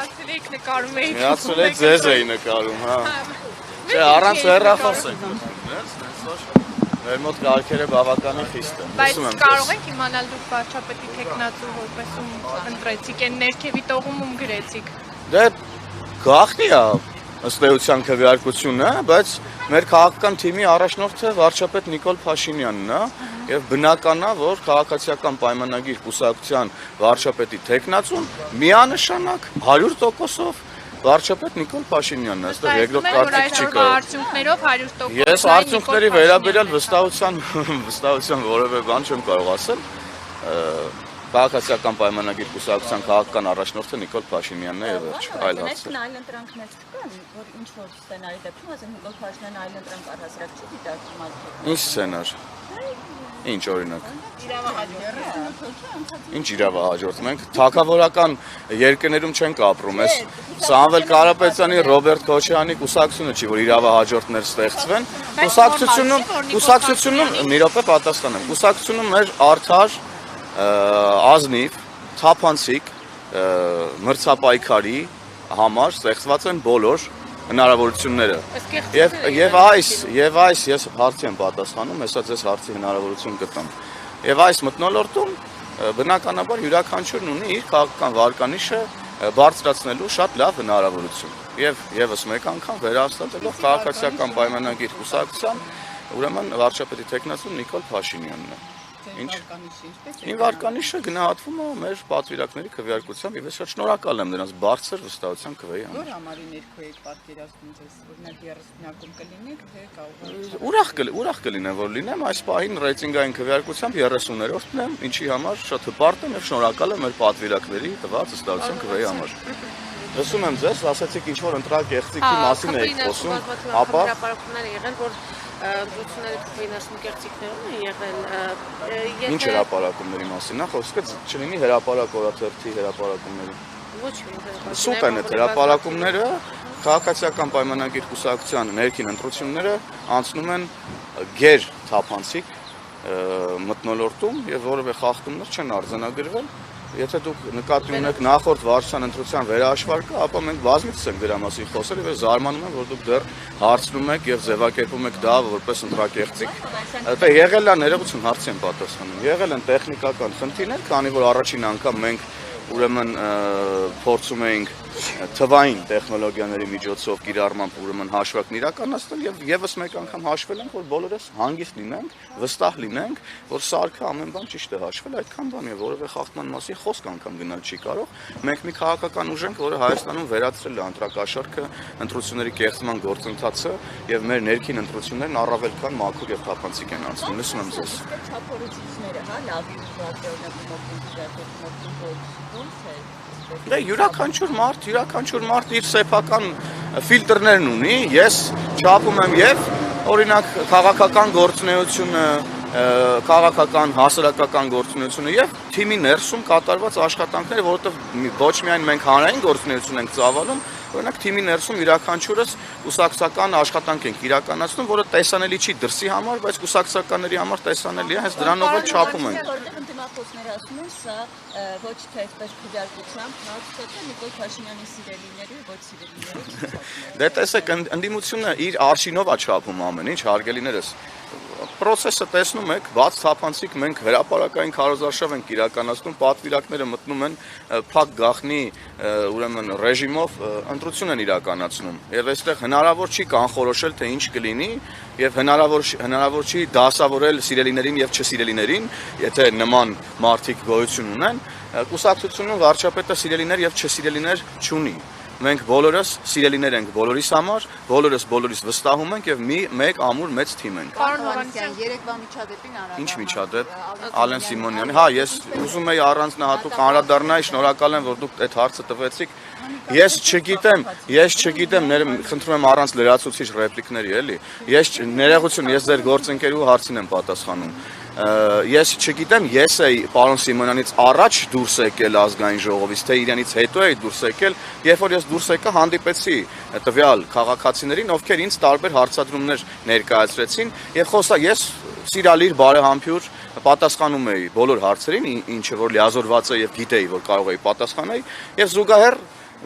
Միացել եք նկարում եք։ Միացել եք ձեզ էի նկարում, հա։ Չէ, առանց հեռախոս ենք մտնում, մեր մոտ կարգերը բավականին խիստ են։ Բայց կարող եք իմանալ դուք վարչապետի տեխնացու որպես ում ընտրեցիք, այն ներքևի տողում գրեցիք։ Դե գաղտնի է ըստ էության քվեարկությունը, բայց մեր քաղաքական թիմի առաջնորդը վարչապետ Նիկոլ Փաշինյանն է, եւ բնական է, որ քաղաքացիական պայմանագիր կուսակցության վարչապետի տեխնացուն միանշանակ 100%-ով վարչապետ Նիկոլ Փաշինյանն է, այստեղ երկրորդ կարծիք չի կարող։ Արդյունքներով 100%։ Ես արդյունքների վերաբերյալ վստահության որևէ բան չեմ կարող ասել։ Քաղաքացիական պայմանագիր կուսակցության քաղաքական առաջնորդը Նիկոլ Փաշինյանն է եւ վերջ, այլ հարց։ Այլ ընտրանքներ չկան, որ ինչ որ սցենարի դեպքում, ասենք Նիկոլ Փաշինյանը այլ ընտրանք առհասարակ չի դիտարկում ազգի։ Ինչ սցենար։ Ինչ օրինակ։ Ինչ իրավահաջորդ։ Մենք թագավորական երկրներում չենք ապրում, այս Սամվել Կարապետյանի, Ռոբերտ Քոչարյանի կուսակցությունը չի, որ իրավահաջորդներ ստեղծվեն։ Կուսակցությունում մի րոպե պատասխանեմ։ Կուսակցությունում մեր արդար ազնիվ, թափանցիկ, մրցապայքարի համար ստեղծված են բոլոր հնարավորությունները։ Եվ այս ես հարցի եմ պատասխանում, հեսա ձեզ հարցի հնարավորություն կտամ։ Եվ այս մթնոլորտում բնականաբար յուրաքանչյուրն ունի իր քաղաքական վարկանիշը բարձրացնելու շատ լավ հնարավորություն։ Եվ եւս մեկ անգամ վերահաստատելով քաղաքացիական պայմանագիր կուսակցության, ուրեմն վարչապետի տեխնացուն Նիկոլ Փաշինյանն է։ Ինչ իմ վարկանիշը գնահատվում է մեր պատվիրակների քվեարկությամբ եւ ես շատ շնորհակալ եմ նրանց բարձր վստահության քվեի համար։ Որ համարի ներքո եք պատկերացնում ձեզ, օրինակ 30-նակում կլինեք, թե կարող Ուրախ կլինեմ, որ լինեմ այս պահին ռեյտինգային քվեարկությամբ 30-րդն եմ, ինչի համար շատ հպարտ եմ եւ շնորհակալ եմ մեր պատվիրակների տված վստահության քվեի համար։ Լսում եմ ձեզ, ասացիք ինչ որ ընտրակ եղծիքի մասին եք խոսում, ապա հրապարակումներ եղել, որ ընտրությունները քվեինացում կեղծիքներում են եղել։ Ինչ հրապարակումների մասին, նա խոսքը չլինի հրապարակ օրաթերթի հրապարակումների։ Ոչ մի Սուտ են այդ հրապարակումները, քաղաքացիական պայմանագիր կուսակցության ներքին ընտրությունները անցնում են գեր թափանցիկ մթնոլորտում եւ որևէ խախտումներ չեն արձանագրվել։ Եթե դուք նկատի ունեք նախորդ վարչության ընտրության վերահաշվարկը, ապա մենք բազմիցս ենք դրա մասին խոսել եւ զարմանում եմ, որ դուք դեռ հարցնում եք եւ ձևակերպում եք դա որպես ընտրակեղծիք։ Դա եղել է ներողություն հարցի եմ պատասխանում։ Եղել են տեխնիկական խնդիրներ, քանի որ առաջին անգամ մենք ուրեմն փորձում էինք թվային տեխնոլոգիաների միջոցով կիրառմամբ ուրեմն հաշվարկն իրականացնել եւ եւս մեկ անգամ հաշվել ենք, որ բոլորս հանգիստ լինենք, վստահ լինենք, որ սարքը ամեն բան ճիշտ է հաշվել, այդքան բան եւ որևէ խախտման մասին խոսք անգամ գնալ չի կարող։ Մենք մի քաղաքական ուժ ենք, որը Հայաստանում վերացրել է ընտրակաշառքը, ընտրությունների կեղծման գործընթացը եւ մեր ներքին ընտրություններն առավել քան մաքուր եւ թափանցիկ են անցնում։ Լսում եմ ձեզ։ Չափորոշիչները, հա, լավի ու վատի Դե յուրաքանչյուր մարդ իր սեփական ֆիլտրներն ունի, ես չափում եմ եւ օրինակ քաղաքական գործունեությունը, քաղաքական հասարակական գործունեությունը եւ թիմի ներսում կատարված աշխատանքները, որովհետեւ ոչ միայն մենք հանրային գործունեություն ենք ծավալում, օրինակ թիմի ներսում յուրաքանչյուրս կուսակցական աշխատանք ենք իրականացնում, որը տեսանելի չի դրսի համար, բայց կուսակցականների համար տեսանելի է, հենց դրանով էլ չափում ենք։ Դիմախոսները ասում են, սա ոչ թե այսպես քվեարկությամբ, հաղորդակցը Նիկոլ Փաշինյանի սիրելիների, ոչ սիրելիների։ Դե տեսեք, ընդդիմությունը իր արշինով է չափում ամեն ինչ, հարգելիներս։ Պրոցեսը տեսնում եք, բաց թափանցիկ մենք հրապարակային քարոզարշավ ենք իրականացնում, պատվիրակները մտնում են փակ գաղտնի ուրեմն ռեժիմով ընտրություն են իրականացնում եւ այստեղ հնարավոր չի կանխորոշել թե ինչ կլինի եւ հնարավոր չի դասավորել սիրելիներին եւ չսիրելիներին, եթե նման մարդիկ գոյություն ունեն, կուսակցությունում վարչապետը սիրելիներ եւ չսիրելիներ չունի։ Մենք բոլորս սիրելիներ ենք բոլորիս համար, բոլորիս վստահում ենք եւ մեկ ամուր մեծ թիմ ենք։ Պարոն Հովհաննիսյան, երեկվա միջադեպին անդրադառնալով։ Ինչ միջադեպ։ Ալեն Սիմոնյանի։ Հա, ես ուզում եի առանձնահատուկ անդրադառնալ, շնորհակալ եմ, որ դուք այդ հարցը տվեցիք։ Ես չգիտեմ, խնդրում եմ առանց լրացուցիչ ռեպլիկների, էլի։ Ներողություն, ես ձեր գործընկերու հարցին եմ պատասխանում։ Ես չգիտեմ, ես էի պարոն Սիմոնյանից առաջ դուրս եկել ազգային ժողովից, թե իրենից հետո էի դուրս եկել, երբ որ ես դուրս եկա հանդիպեցի տվյալ քաղաքացիներին, ովքեր ինձ տարբեր հարցադրումներ ներկայացրեցին, եւ ես սիրալիր բարեհամբույր պատասխանում էի բոլոր հարցերին, ինչը որ լիազորված է եւ գիտեի, որ կարող էի պատասխանել, եւ զուգահեռ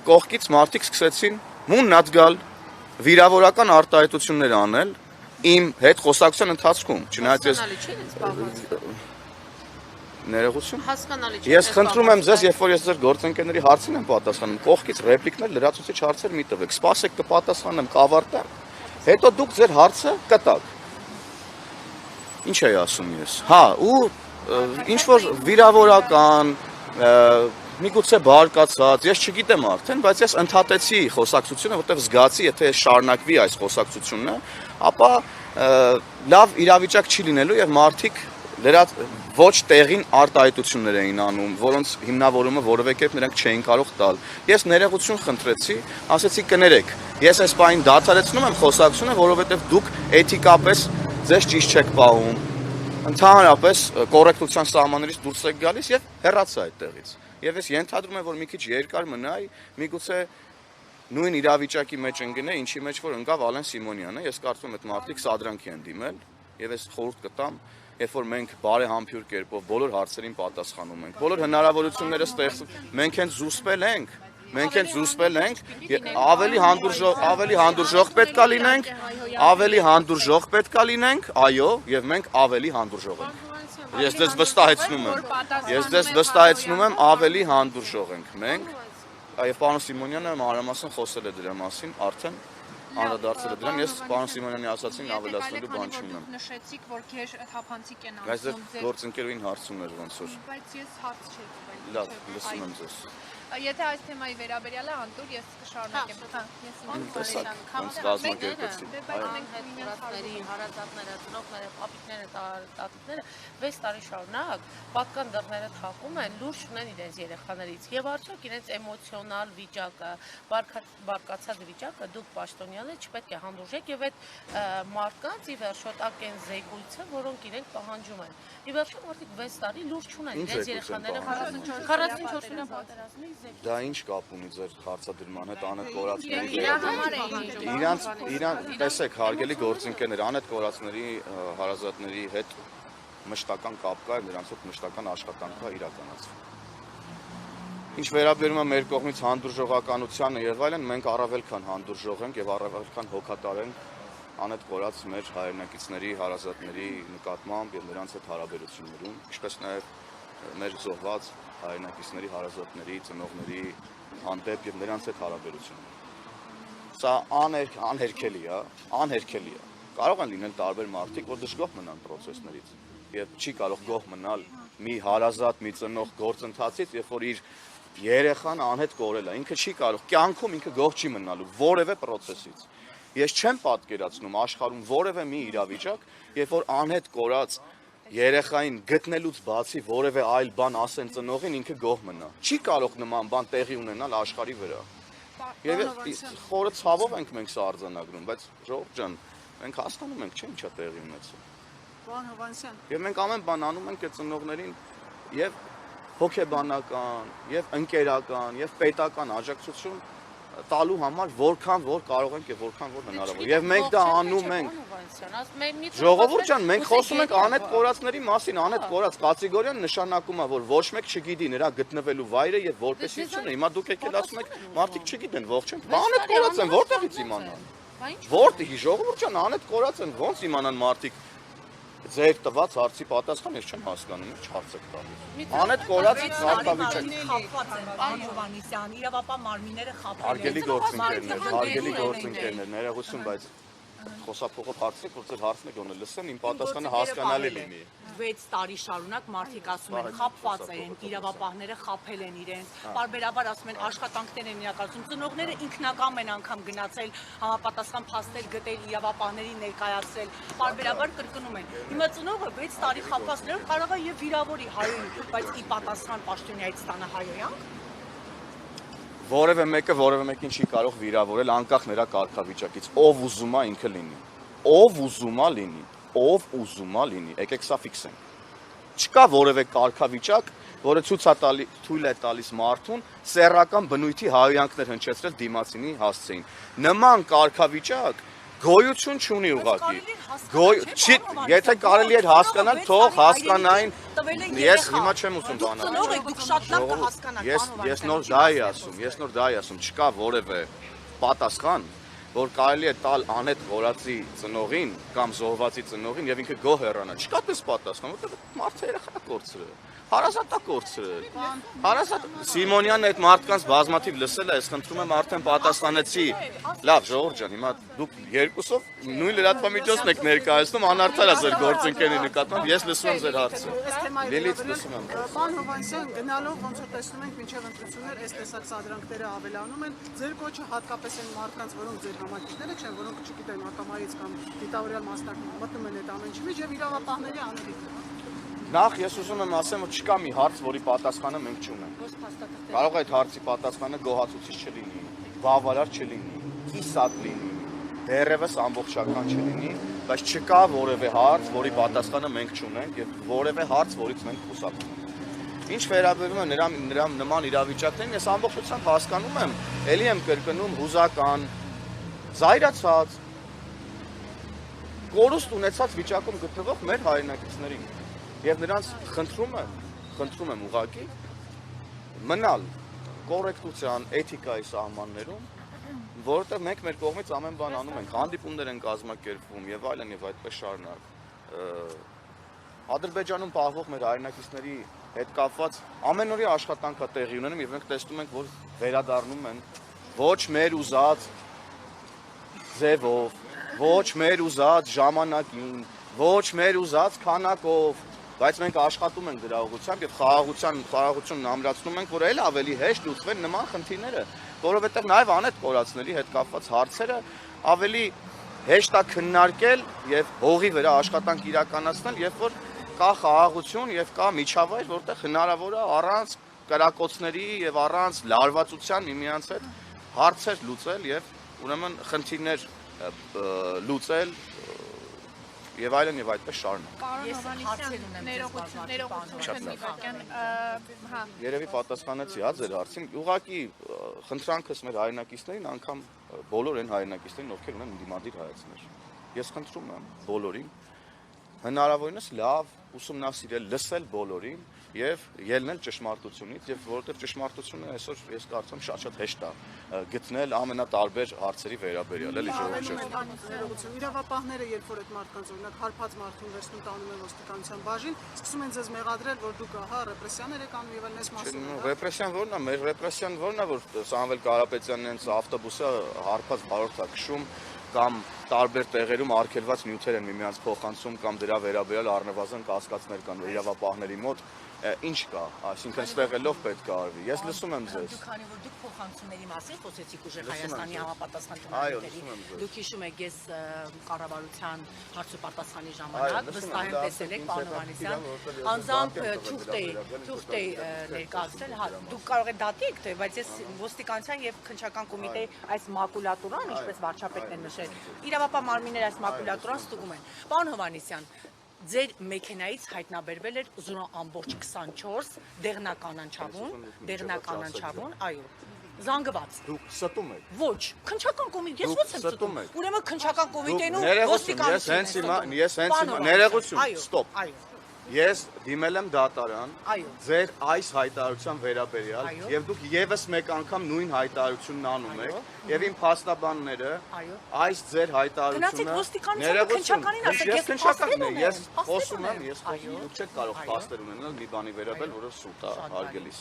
կողքից մարդիկ սկսեցին մուննատ գալ, վիրավորական արտահայտություններ անել իմ հետ խոսակցության ընթացքում, չնայած ես Հասկանալի չէ ինձ բաղված։ ներողություն։ Հասկանալի չէ։ Ես խնդրում եմ ձեզ, երբ որ ես ձեր գործընկերների հարցին եմ պատասխանում, կողքից ռեպլիկներ, լրացուցիչ հարցեր մի տվեք, սպասեք կպատասխանեմ, կավարտեմ, հետո դուք ձեր հարցը կտաք։ Ինչ էի ասում ես։ Հա, ու ինչ որ վիրավորական, միգուցե բարկացած, ես չգիտեմ արդեն, բայց ես ընդհատեցի խոսակցությունը, որտեղ զգացի, եթե շարունակվի այս խոսակցությունը, ապա լավ իրավիճակ չի լինելու եւ մարդիկ ոչ տեղին արտահայտություններ էին անում, որոնց հիմնավորումը որևէ կերպ նրանք չէին կարող տալ։ Ես ներողություն խնդրեցի, ասեցի կներեք, ես այս բանին դադարեցնում եմ խոսակցությունը, որովհետեւ դուք էթիկապես ձեզ ճիշտ չեք պահում, ընդհանրապես կոռեկտության սահմաններից դուրս եք գալիս եւ հեռացա այդտեղից։ Եվ ես ենթադրում եմ, որ մի քիչ երկար մնայի, միգուցե նույն իրավիճակի մեջ ընկնե, ինչի մեջ որ ընկավ Ալեն Սիմոնյանը, ես կարծում եմ այդ մարդիկ սադրանքի են դիմել եւ ես խորհուրդ կտամ, երբ որ մենք բարեհամբույր կերպով բոլոր հարցերին պատասխանում ենք, բոլոր հնարավորությունները ստեղծում, մենք հենց զուսպել ենք, ավելի հանդուրժող պետքա լինենք, այո, եւ մենք ավելի հանդուրժող ենք։ Ես ձեզ վստահեցնում եմ, ավելի հանդուրժող ենք մենք, եւ պարոն Սիմոնյանը մանրամասն խոսել է դրա մասին, արդեն անդրադարձել է դրան, ես պարոն Սիմոնյանի ասացին ավելացնելու բան չունեմ։ Նշեցիք, որ քեզ թափանցիկ են Բայց ձեր անցնում գործընկերուին հարցում էր ոնց որ։ Բայց ես հարց չէի տվել։ Լավ, լսում եմ ձեզ։ Եթե այս թեմայի վերաբերյալ է Անտուր, ես կշարունակեմ։ Հա, ես Տեսակ, ոնց կազմակերպեցին։ Կորածների, հարազատները, ծնողները, պապիկները, տատիկները 6 տարի շարունակ պատկան դռները թակում են, լուրջ ունեն իրենց երեխաներից եւ արդյոք իրենց էմոցիոնալ վիճակը, բարկացած վիճակը դուք պաշտոնյաները չպետք է հանդուրժեք եւ այդ մարդկանց ի վերջո տակ են զեկույցը, որոնք իրենք պահանջում են։ Ի վերջո մարդիկ 6 տարի լուրջ չունեն իրենց երեխաները 44-ին պատերազմի Դա ինչ կապ ունի ձեր հարցադրման հետ անետ կորածների Իրան տեսեք, հարգելի գործընկերներ, անետ կորածների հարազատների հետ մշտական կապ կա եւ նրանց հետ մշտական աշխատանք կա իրականացվում։ Ինչ վերաբերում է մեր կողմից հանդուրժողականությանը եւ այլն, մենք առավել քան հանդուրժող ենք եւ առավել քան հոգատար ենք անետ կորած մեր հայրենակիցների հարազատների նկատմամբ եւ նրանց հետ հարաբերություններում, ինչպես նաեւ մեր զոհված հայրենակիցների հարազատների, ծնողների հանդեպ եւ նրանց հետ հարաբերությունները։ Սա անհերքելի է։ Կարող են լինել տարբեր մարդիկ, որ դժգոհ մնան process-ներից եւ չի կարող գոհ մնալ մի հարազատ, մի ծնող գործընթացից, երբ որ իր երեխան անհետ կորել է։ Ինքը չի կարող, կյանքում ինքը գոհ չի մնալու որևէ process-ից։ Ես չեմ պատկերացնում աշխարհում որևէ մի իրավիճակ, երբ որ անհետ կորած երեխային գտնելուց բացի որևէ այլ բան ասեն ծնողին, ինքը գոհ մնա։ Չի կարող նման բան տեղի ունենալ աշխարհի վրա։ Եվ խորը ցավով ենք մենք սա արձանագրում, բայց ժողովուրդ ջան, մենք հասկանում ենք, չէ՞ ինչա տեղի ունեցել։ Պարոն Հովանեսյան, Եվ մենք ամեն բան անում ենք այդ ծնողներին եւ հոգեբանական, եւ ընկերական, եւ պետական աջակցություն տալու համար որքան որ կարող ենք եւ որքան որ հնարավոր։ Եվ մենք դա անում ենք։ Ժողովուրդ ջան, մենք խոսում ենք անետ կորածների մասին, անետ կորած կատեգորիան նշանակում է, որ ոչ մեկ չգիտի նրա գտնվելու վայրը եւ որպեսությունը։ Հիմա դուք եկել ասում եք, մարդիկ չգիտեն, ողջ են։ Անետ կորած են, որտեղից իմանան։ Որտեղի ժողովուրդ ջան, անետ կորած են, ոնց իմանան մարդիկ։ Ձեր տված հարցի պատասխան ես չեմ հասկանում, ինչ հարց եք տալիս։ Անետ կորած մարդավիճակ։ խապված են, պարոն Հովանեսյան, իրավապահ մարմինները խապել են։ Հարգելի գործընկերներ, ներողություն, բայց խոսափողով հարցրեք, որ ձեր հարցն է գոնե լսեն, իմ պատասխանը հասկանալի լինի։ 6 տարի շարունակ մարդիկ ասում են, խապված են, իրավապահները խապել են իրենց, բարբերաբար ասում են աշխատանքներ են իրականացում, ծնողները ինքնակամ են անգամ գնացել համապատասխան փաստեր գտել, իրավապահներին ներկայացրել, բարբերաբար կրկնում են։ Հիմա ծնողը 6 տարի խապվածներով կարող է եւ վիրավորի հայոյին, բայց ի պատասխան պաշտոնյայից ստանա հայոյանք։ Որևէ մեկին չի կարող վիրավորել անկախ նրա կարգավիճակից, ով ուզում է ինքը լինի, ով ուզում է լինի, եկեք սա ֆիքսենք։ Չկա որևէ կարգավիճակ, որը թույլ է տալիս մարդուն սեռական բնույթի հայոյանքներ հնչեցրել դիմացինի հասցեին։ Նման կարգավիճակ գոյություն չունի ուղղակի։ Եթե կարելի էր հասկանալ, թող հասկանային։ Ես հիմա չեմ ուզում բանալ։ Ծնող եք, դուք շատ լավ կհասկանաք, Ես նոր դա էի ասում, չկա որևէ պատասխան, որ կարելի է տալ անհետ գորածի ծնողին կամ զոհվածի ծնողին եւ ինքը գոհ հեռանա։ Չկա դες պատասխան, որտեղ մարդը երեխա կորցրել։ Հարազատ է կորցրել։ Հարազատ Սիմոնյանն այդ մարդկանց բազմաթիվ լսել է, ես խնդրում եմ արդեն պատասխանեցի։ Լավ, ժողովուրդ ջան, հիմա դուք երկուսով նույն լրատվամիջոցն եք ներկայացնում, անարդար է ձեր գործընկերների նկատմամբ, ես լսում եմ ձեր հարցը։ Լիլիթ լսում եմ։ Պարոն Հովհաննիսյան, գնալով ոնց որ տեսնում ենք մինչև ընտրություններ այս տեսակ սադրանքները ավելանում են, ձեր կոչը հատկապես այն մարդկանց, որոնք ձեր համակիցները չեն, որոնք չգիտեն ակամայից կամ դիտավորյալ մասնակցում մտնում են այդ ամեն ինչի մեջ եւ իրավապահների անելիք։ Նախ ես ուզում եմ ասեմ, որ չկա մի հարց, որի պատասխանը մենք չունենք։ Կարող է այդ հարցի պատասխանը գոհացուցիչ չլինի, բավարար չլինի, կիսատ լինի, դեռևս ամբողջական չլինի, բայց չկա որևէ հարց, որի պատասխանը մենք չունենք եւ որևէ հարց, որից մենք խուսափում ենք։ Ինչ վերաբերում է նման իրավիճակներին, ես ամբողջությամբ հասկանում եմ, ելի եմ կրկնում հուզական, զայրացած, կորուստ ունեցած վիճակում գտնվող մեր հայրենակիցներին։ Եվ նրանց խնդրում եմ ուղղակի մնալ կոռեկտության, էթիկայի սահմաններում, որովհետև մենք մեր կողմից ամեն բան անում ենք, հանդիպումներ են կազմակերպվում եւ այլն եւ այդպես շարունակ։ Ադրբեջանում պահվող մեր հայրենակիցների հետ կապված ամենօրյա աշխատանք է տեղի ունենում եւ մենք տեսնում ենք, որ վերադառնում են ոչ մեր ուզած ձևով, ոչ մեր ուզած ժամանակին, ոչ մեր ուզած քանակով, բայց մենք աշխատում ենք դրա ուղղությամբ եւ խաղաղությունն ամրացնում ենք, որ այլ ավելի հեշտ լուծվեն նման խնդիրները, որովհետեւ նաեւ անհետ կորածների հետ կապված հարցերը ավելի հեշտ է քննարկել եւ հողի վրա աշխատանք իրականացնել, երբ որ կա խաղաղություն եւ կա միջավայր, որտեղ հնարավոր է առանց կրակոցների եւ առանց լարվածության միմյանց հետ հարցեր լուծել եւ ուրեմն խնդիրներ լուծել եւ այլն եւ այդպես շարունակ։ Պարոն Հովհաննիսյան, ներողություն, հա։ Երևի պատասխանեցի, հա, ձեր հարցին։ Ուղղակի խնդրանքս մեր հայրենակիցներին անգամ բոլոր այն հայրենակիցներին, ովքեր ունեն դիմադիր հայացքներ։ Ես խնդրում եմ բոլորին հնարավորինս լավ ուսումնասիրել, լսել բոլորին եւ ելնել ճշմարտությունից եւ որովհետեւ ճշմարտությունը այսօր ես կարծում շատ հեշտ է գտնել ամենատարբեր հարցերի վերաբերյալ, էլի ժողովուրդ։ Իրավապահները, երբ որ այդ մարդկանց օրինակ հարբած մարդուն վերցնում տանում են ոստիկանության բաժին, սկսում են ձեզ մեղադրել, որ դուք ահա ռեպրեսիաներ եք անում եւ այլն այս մասով։ Ռեպրեսիան ո՞րն է, մեր ռեպրեսիան ո՞րն է, որ Սամվել Կարապետյանն հենց ավտոբուսը հարբած բարորդ է քշում կամ տարբեր տեղերում արգելված նյութեր են միմյանց փոխանցում կամ դրա վերաբերյալ առնվազն կասկածներ կան իրավապահների մոտ, ինչ կա, այսինքն ստեղ ելով պետք է արվի։ Ես լսում եմ ձեզ։ Դուք քանի որ դուք փոխանցումների մասին խոսեցիք ուժեղ Հայաստանի համապատասխան տնօրենների, դուք հիշում եք ես կառավարության հարց ու պատասխանի ժամանակ վստահ եմ տեսել եք պարոն Հովհաննիսյան, անձամբ թուղթ էի ներկայացրել, հա դուք կարող եք դատի եք թե, բայց ես ոստիկանության եւ քննչական կոմիտեի այս մակուլատուրան, ինչպես վարչապետն է նշել, իրավապահ մարմինները այս մակուլատուրան ստուգում են։ Պարոն Հովհաննիսյան, ձեր մեքենայից հայտնաբերվել էր 0.24 դեղնականանչավուն, այո, զանգված։ Դուք ստում եք։ Ոչ, քննչական կոմիտե, ես ո՞նց եմ ստում։ Ուրեմն քննչական կոմիտեն ու ոստիկանությունն ես հենց ներողություն, ստոպ։ Այո։ Ես դիմել եմ դատարան Այո։ ձեր այս հայտարարության վերաբերյալ եւ դուք եւս մեկ անգամ նույն հայտարարությունն անում եք եւ իմ փաստաբանները այս ձեր հայտարարությունը ես խոսում եմ, դուք չեք կարող փաստեր ունենալ մի բանի վերաբերյալ, որը սուտ է արգելիս։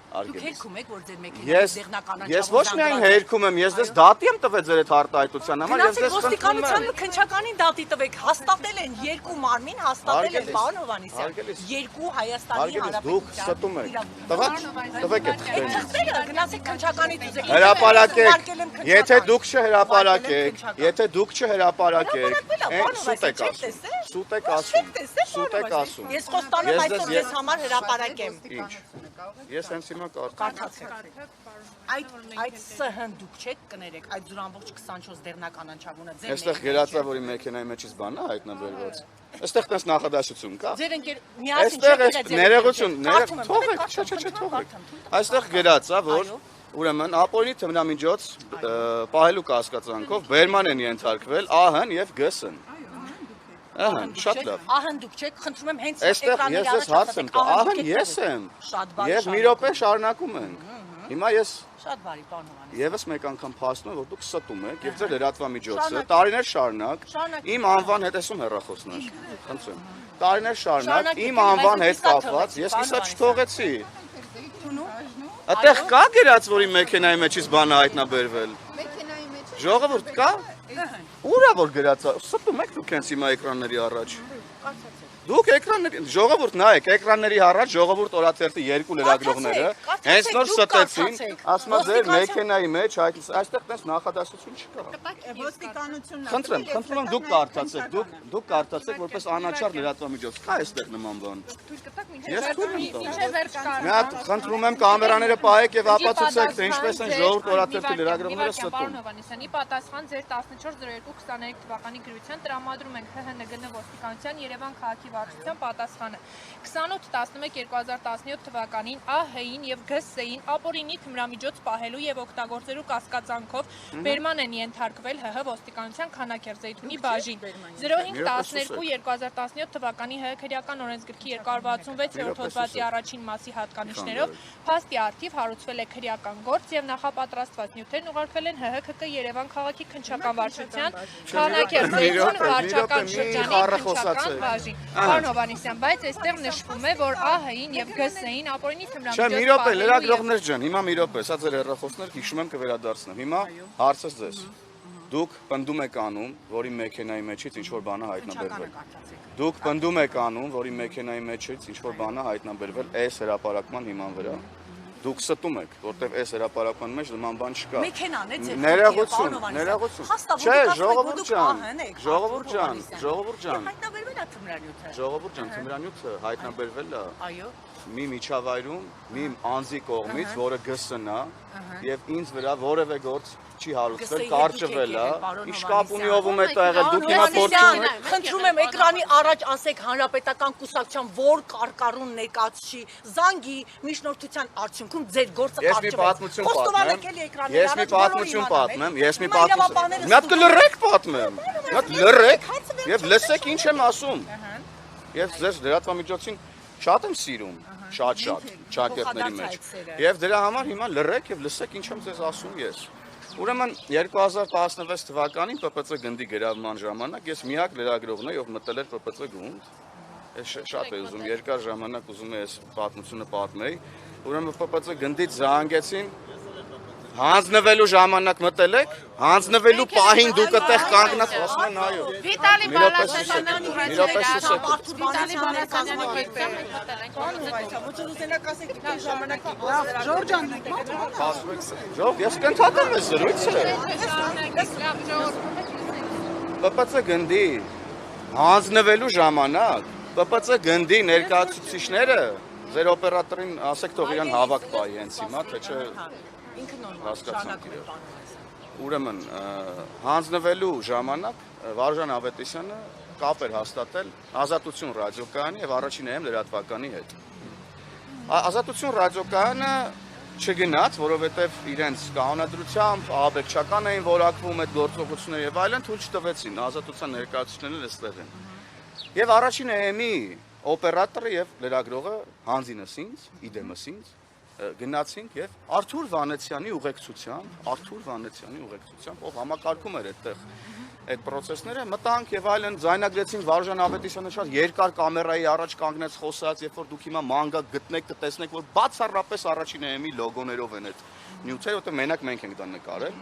Դուք հերքում եք, որ ձեր մեքենայից դեղնականանչավուն Ես ոչ միայն հերքում եմ, ես դες դատի եմ տվել ձեր այդ արտահայտության համար, ես դες ոստիկանությանը քննչականին դատի տվեք, հաստատել են երկու մարմին, հաստատել են պարոն Հովհաննիսյան, երկու Հայաստանի Հանրապետության։ Եթե դուք չհրապարակեք, սուտ եք ասում։ Ես խոստանում այսօր ես համար հրապարակեմ։ Ինչ։ Ես հենց հիմա կարդացեք։ Այդ ՍՀ-ն դուք չեք կներեք, այդ 0.24 դեղնականանչավունը ձեր Այստեղ գրածա, որի մեքենայի մեջից բան է հայտնաբերված։ Այստեղ տես նախադասություն կա։ Ձեր ընկեր միասին Այստեղ ներողություն, թողեք, չէ, թողեք։ Այստեղ գրածա, որ Ուրեմն ապօրինի թմրամիջոց պահելու կասկածանքով բերման են ենթարկվել ԱՀ-ն եւ ԳՍ-ն։ Ահա, շատ լավ։ Ահն դուք չեք, խնդրում եմ հենց Այստեղ ես հարց եմ տա, ԱՀ-ն ես եմ։ Եվ մի րոպե շարունակում ենք։ Հիմա ես Շատ բարի, պարոն Հովհաննիսյան։ Եվս մեկ անգամ փաստում եմ, որ դուք ստում եք եւ ձեր լրատվամիջոցը տարիներ շարունակ իմ անվան հետ էսում հեռախոսներ։ Խնդրեմ։ Տարիներ շարունակ իմ անվան հետ կապված ես կիսա չթողեցի։ Այդտեղ կա գրած, որ իմ մեքենայի մեջից բանը հայտնաբերվել։ Ժողովուրդ կա։ Ուրա որ գրած է, ստում եք դուք հենց հիմա էկրանների առաջ։ Դուք էկրանների, ժողովուրդ նայեք, էկրանների առաջ ժողովուրդ օրաթերթի երկու լրագրողները հենց նոր ստեցին, ասում են ձեր մեքենայի մեջ այստեղ տես նախադասություն չկա։ Ոստիկանությունն Խնդրում եմ դուք կարդացեք, դուք կարդացեք որպես անաչառ լրատվամիջոց։ Կա այստեղ նման բան։ Ես թույլ եմ տալիս։ Մի հատ խնդրում եմ կամերաները պահեք եւ ապացուցեք, թե ինչպես են ժողովուրդ օրաթերթի լրագրողները ստում։ Պարոն Հովհաննիսյանի պատասխան ձեր 14/02/23 թվականի գրության տրամադրում ենք ՀՀՆԳ ոստիկանության Երևան քաղաքի վարչության պատասխանը 28/11/2017 թվականին ԱՀ-ին եւ ԳՍ-ին ապօրինի թմրամիջոց պահելու եւ օգտագործելու կասկածանքով բերման են ենթարկվել ՀՀ ոստիկանության Քանաքերձեյթունի բաժին 05/12/2017 թվականի ՀՀ քրեական օրենսգրքի 266-րդ հոդվածի առաջին մասի հատկանիշներով փաստի առթիվ հարուցվել է քրեական գործ եւ նախապատրաստված նյութերն ուղարկվել են ՀՀ Երևան քաղաքի քննչական վարչության Քանաքերձեյթուն վարչական շրջանի քննչական բաժին։ Պարոն Հովհաննիսյան, բայց այստեղ նշվում է, որ ԱՀ-ին եւ ԳՍ-ին ապօրինի թմրամիջոց Չէ, մի րոպե, լրագրողներ ջան, հիմա մի րոպե, սա ձեր հեռախոսներ հիշում եմ կվերադարձնեմ։ Հիմա հարցս ձեզ։ Դուք պնդում եք անում, որ իմ մեքենայի մեջից ինչ որ բան է հայտնաբերվել։ Դուք պնդում եք անում, որ իմ մեքենայի մեջից ինչ որ բան է հայտնաբերվել այս հրապարակման հիման վրա։ Դուք ստում եք, որտեվ այս հրապարակման մեջ նման բան չկա։ Մեքենան է ձեր։ Ներողություն։ Չէ, ժողովուրդ ջան, Հայտնաբերվել է թմրանյութը։ ժողովուրդ ջան, թմրանյութը հայտնաբերվել է Այո։ մի միջավայրում, մի անձի կողմից, որը ԳՍ-ն է, եւ ինձ վրա որևէ գործ չի հարուցվել, կարճվել է։ Ինչ կապ ունի ով ում է տա եղել, դուք հիմա փորձում եք։ Խնդրում եմ էկրանի առաջ ասեք հանրապետական կուսակցության որ կարկառուն ներկայացուցի զանգի միջնորդության արդյունքում ձեր գործը Ես մի պատմություն պատմեմ, Մի հատ կլռեք պատմեմ։ Մի հատ լռեք եւ լսեք ինչ եմ ասում։ Ես ձեզ լրատվամիջոցին շատ եմ սիրում, շատ ճակերտների մեջ։ Եվ դրա համար հիմա լռեք եւ լսեք ինչ եմ ձեզ ասում ես։ Ուրեմն 2016 թվականին ՊՊՑ գնդի գրավման ժամանակ ես միակ լրագրողն եմ, ով մտել էր ՊՊՑ գունդ։ Ես շատ եմ ուզում երկար ժամանակ ուզում եմ այս պատմությունը պատմեի։ Ուրեմն ՊՊՑ գնդից զանգեցին հանձնվելու ժամանակ մտել եք, հանձնվելու պահին դուք այդտեղ կանգնած ասում են այո։ Վիտալի Բալասանյանի Վիտալի Բալասանյանի Ժորժան, ես կընդհատեմ այս զրույցը։ ՊՊՑ գնդի հանձնվելու ժամանակ ՊՊՑ գնդի ներկայացուցիչները ձեր օպերատորին ասեք թող իրան հավաք պայի հենց հիմա, թե չէ հասկացանք իրար։ Ուրեմն հանձնվելու ժամանակ Վարժան Ավետիսյանը կապ էր հաստատել Ազատություն ռադիոկայանի եւ առաջինայում լրատվականի հետ։ Ազատություն ռադիոկայանը չգնաց, որովհետեւ իրենց կանոնադրությամբ ահաբեկչական էին որակվում այդ գործողությունները եւ այլն թույլ չտվեցին ազատության ներկայացուցիչներն այստեղ են։ Եվ առաջինայումի օպերատորը եւ լրագրողը հանձինս ինձ, իդեմս ինձ գնացինք եւ Արթուր Վանեցյանի ուղեկցությամբ, ով համակարգում էր այդտեղ այդ process-ները, մտանք եւ այլն ձայնագրեցինք Վարժան Ավետիսյանը շատ երկար կամերայի առաջ կանգնեց խոսած, երբ որ դուք հիմա մանգա գտնեք, կտեսնեք, որ բացառապես առաջինայումի լոգոներով են այդ նյութերը, որտեղ մենակ մենք ենք դա նկարել։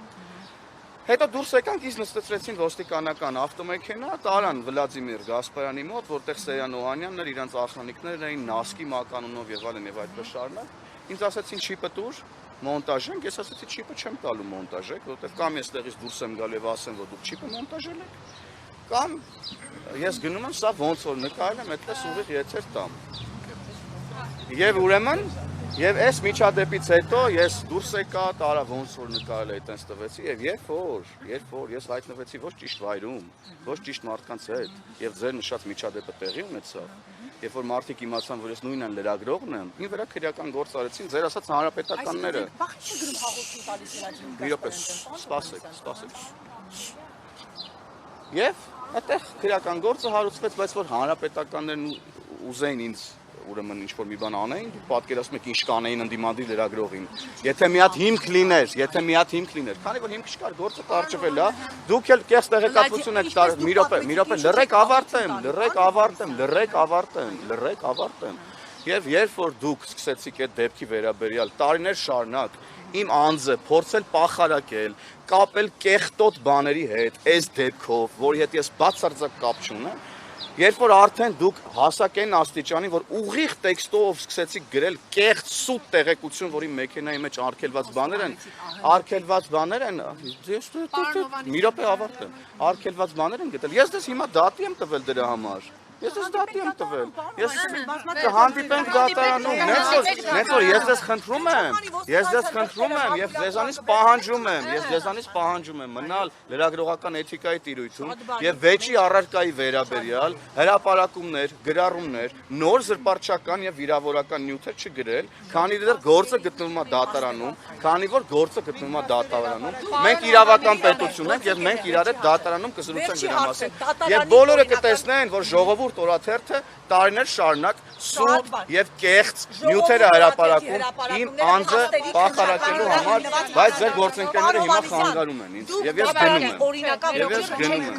Հետո դուրս եկանք, ինձ նստեցրեցին ոստիկանական ավտոմեքենա, տարան Վլադիմիր Գասպարյանի մոտ, որտեղ Սեյան Օհանյանն էր, իրանց ախրանիկներն էին Նասկի մականունով եւ այլն եւ այդպես շարունակ։ Ինձ ասացին չիպը տուր, մոնտաժենք, ես ասացի չիպը չեմ տալու մոնտաժեք, որովհետեւ կամ ես տեղից դուրս եմ գալու եւ ասեմ, որ դուք չիպը մոնտաժել եք, կամ ես գնում եմ սա ոնց որ նկարել եմ, այդպես ուղիղ եթեր տամ։ Եվ ուրեմն Եվ այս միջադեպից հետո ես դուրս եկա, տարա ոնց որ նկարել էի, այտենց տվեցի եւ երբ որ ես հայտնվեցի ոչ ճիշտ վայրում, ոչ ճիշտ մարդկանց հետ եւ ձեր նշած միջադեպը տեղի ունեցավ, երբ որ մարդիկ իմացան, որ ես նույնն են լրագրողն եմ, ին վրա քրեական գործ արեցին ձեր ասած հանրապետականները։ Բախ չի գրում հաղորդում տալիս Վլադիմիր Մի րոպե, սպասեք։ Եվ այդտեղ քրեական գործը հարուցվեց, բայց որ հանրապետականներն ուզեին ինձ ուրեմն ինչ որ մի բան անեին, դուք պատկերացնում եք ինչ կանեին ընդդիմադիր լրագրողին։ Եթե մի հատ հիմք լիներ, քանի որ հիմք չկար, գործը կարճվել, հա, դուք էլ կեղծ տեղեկատվություն եք տար, մի րոպե, լռեք ավարտեմ։ Եվ երբ որ դուք սկսեցիք այդ դեպքի վերաբերյալ տարիներ շարունակ իմ անձը փորձել պախարակել, կապել կեղտոտ բաների հետ, այս դեպքով, որի հետ ես բացարձակ կապ չունեմ, երբ որ արդեն դուք հասակեն աստիճանի, որ ուղիղ տեքստով սկսեցիք գրել կեղծ սուտ տեղեկություն, որի մեքենայի մեջ արգելված բաներ են, մի րոպե ավարտեմ, արգելված բաներ են գտել, ես դες հիմա դատի եմ տվել դրա համար, ես կհանդիպենք դատարանում, նենց որ ես դες խնդրում եմ, եւ ձեզանից պահանջում եմ մնալ լրագրողական էթիկայի տիրույթում եւ վեճի առարկայի վերաբերյալ հրապարակումներ, գրառումներ, նոր զրպարտչական եւ վիրավորական նյութեր չգրել, քանի դեռ գործը գտնվում է դատարանում, մենք իրավական պետություն ենք եւ մենք իրար հետ դատարանում կզրուցենք դրա մասին։ Եվ բոլորը կտեսնեն, որ ժողովուրդ օրաթերթը տարիներ շարունակ սուտ եւ կեղծ նյութերը հրապարակում իմ անձը պախարակելու համար, բայց ձեր գործընկերները հիմա խանգարում են ինձ եւ ես գնում եմ։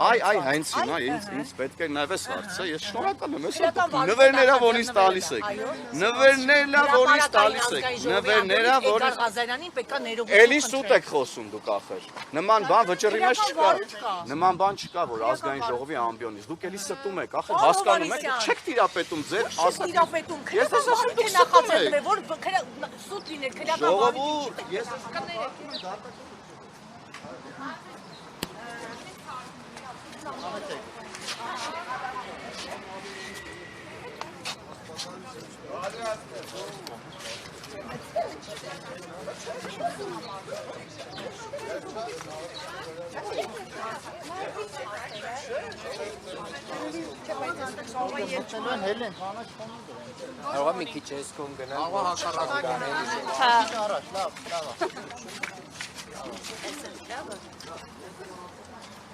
Այ հենց հիմա ինձ պետք է նայվես հարցը, ես շնորհակալ եմ, նվերներա որից տալիս եք։ Ղազարյանին պետքա ներողություն Էլի սուտ եք խոսում դուք ախր։ Նման բան վճռի մեջ չկա։ Նման բան չկա, որ ազգային ժողովի ամբիոնից։ Դուք էլի ստում եք, ախր հասկանում եք, չեք տիրապետում ձեր ազգային։ Ես դες ասում դուք ստում եք։ որ սուտ լիներ քրեական Ժողովուրդ, ես Կարող է մի քիչ էս կողմ գնալ։ Աղա հակառակ